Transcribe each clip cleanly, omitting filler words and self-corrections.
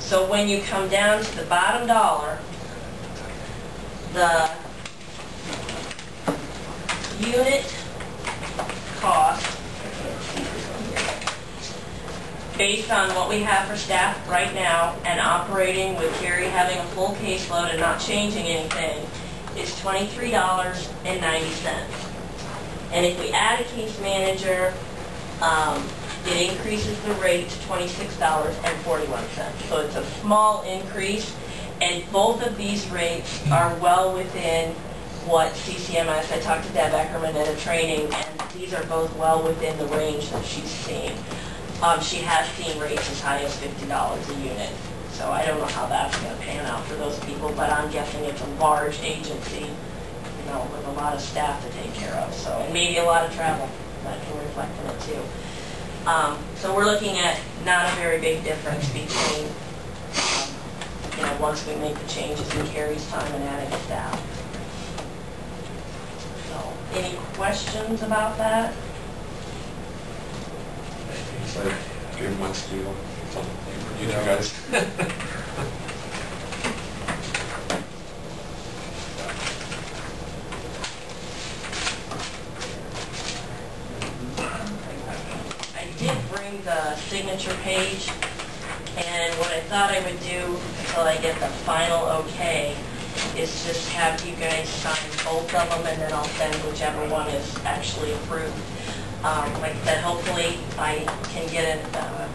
So when you come down to the bottom dollar, the unit cost, based on what we have for staff right now and operating with Carrie having a full caseload and not changing anything, is $23.90. And if we add a case manager, it increases the rate to $26.41. So it's a small increase, and both of these rates are well within what CCMS, I talked to Deb Eckerman at a training, and these are both well within the range that she's seen. She has seen rates as high as $50 a unit. So I don't know how that's going to pan out for those people, but I'm guessing it's a large agency, you know, with a lot of staff to take care of. So, and maybe a lot of travel that can reflect in it too. So we're looking at not a very big difference between, you know, once we make the changes in Carrie's time and adding staff. So, any questions about that? So, give him my steal. You know, guys. I did bring the signature page, and what I thought I would do until I get the final okay is just have you guys sign both of them, and then I'll send whichever one is actually approved. Like I said, hopefully I can get a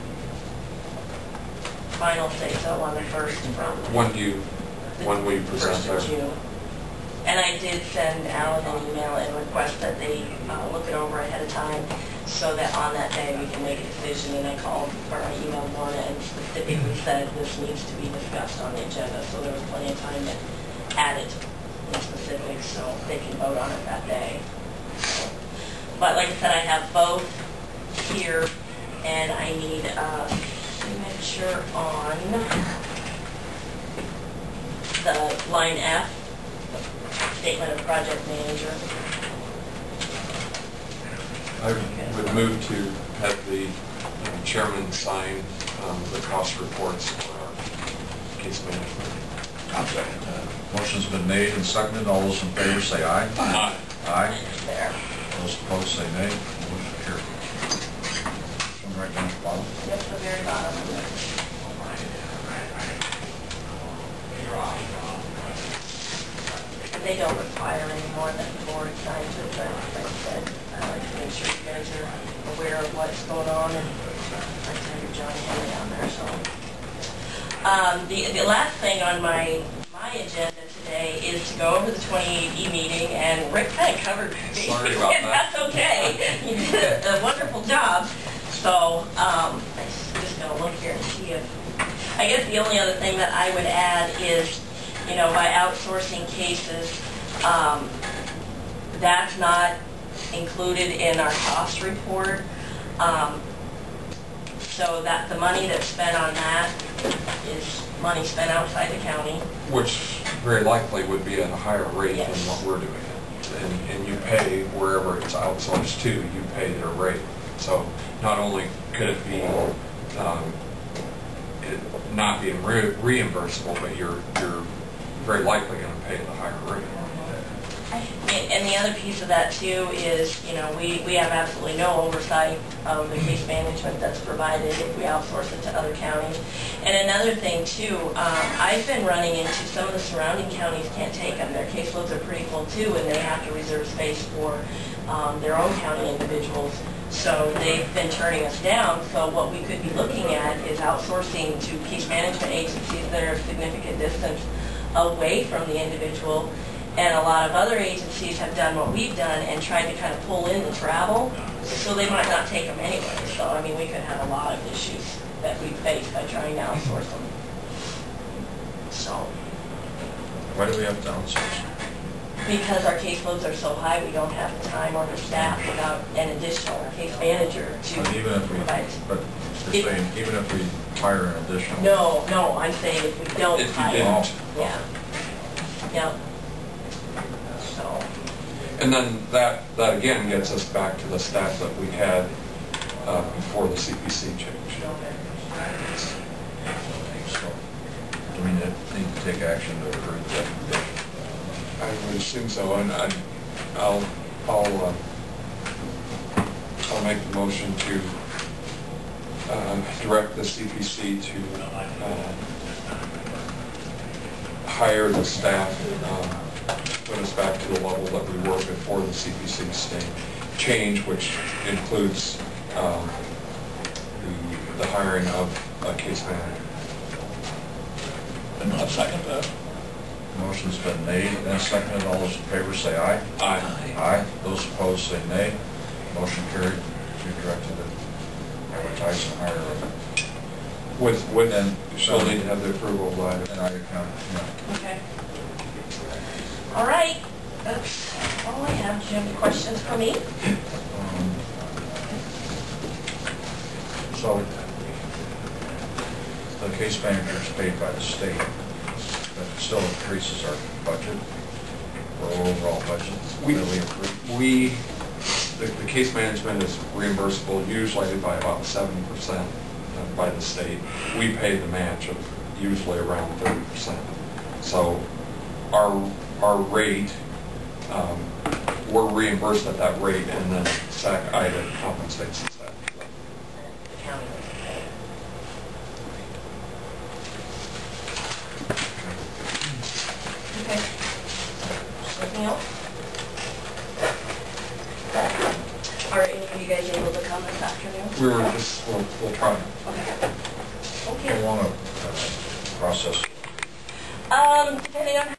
final say-so on the first from When will you present 1st of June. And I did send Alan an email and request that they look it over ahead of time so that on that day we can make a decision. And I called, or I emailed Lorna and specifically said this needs to be discussed on the agenda, so there was plenty of time to add it in specifics so they can vote on it that day. But like I said, I have both here, and I need a signature on the line F, Statement of Project Manager. I would move to have the chairman sign the cost reports for our case management. I'll second that. Motion's been made and seconded. All those in favor say aye. Aye. Aye. There. Those opposed say nay. Motion carried. One right down at the bottom. Yep, the very bottom. They don't require any more than the board signs it, but like I said, I like to make sure you guys are aware of what's going on, and I tell you John Henry on there. So the last thing on my agenda today is to go over the 28E meeting, and Rick kind of covered me. Sorry about that. That's okay. You did a wonderful job. So I'm just going to look here and see if, I guess the only other thing that I would add is, you know, by outsourcing cases, that's not included in our cost report. So that the money that's spent on that is money spent outside the county. Which very likely would be at a higher rate Yes. than what we're doing. And you pay wherever it's outsourced to, you pay their rate. So not only could it be it not being reimbursable, but you're very likely going to pay the higher rate. And the other piece of that too is, you know, we have absolutely no oversight of the case management that's provided if we outsource it to other counties. And another thing too, I've been running into some of the surrounding counties can't take them. Their caseloads are pretty full too, and they have to reserve space for their own county individuals. So they've been turning us down. So what we could be looking at is outsourcing to case management agencies that are a significant distance away from the individual. And a lot of other agencies have done what we've done and tried to kind of pull in the travel, so they might not take them anyway. So, I mean, we could have a lot of issues that we face by trying to outsource them. So. Why do we have to outsource? Because our caseloads are so high, we don't have the time or the staff without an additional case manager to provide. But you're saying even if we hire an additional? No, I'm saying if we don't hire. Yeah. Yeah. So. And then that again gets us back to the staff that we had before the CPC change. Okay. So we need to take action to approve the recommendation. I would assume so, and I'll make the motion to direct the CPC to hire the staff, put us back to the level that we were before the CPC change, which includes the hiring of a case manager. And I'll second that. Motion's been made and seconded. All those in favor say aye. Aye. Aye. Those opposed say nay. Motion carried. You're directed to advertise and hire them. Then she'll need to have the approval of that. And I account, yeah. Okay. All right. That's all I have. Do you have any questions for me? So, the case manager is paid by the state, but it still increases our budget, our overall budget. The case management is reimbursable usually by about 70% by the state. We pay the match of usually around 30%. So our rate, we're reimbursed at that rate, and then SAC IDA compensates us that. The county doesn't pay it. Okay. Anything else? Are any of you guys able to come this afternoon? We'll try. Okay. How Okay. long a process? Depending on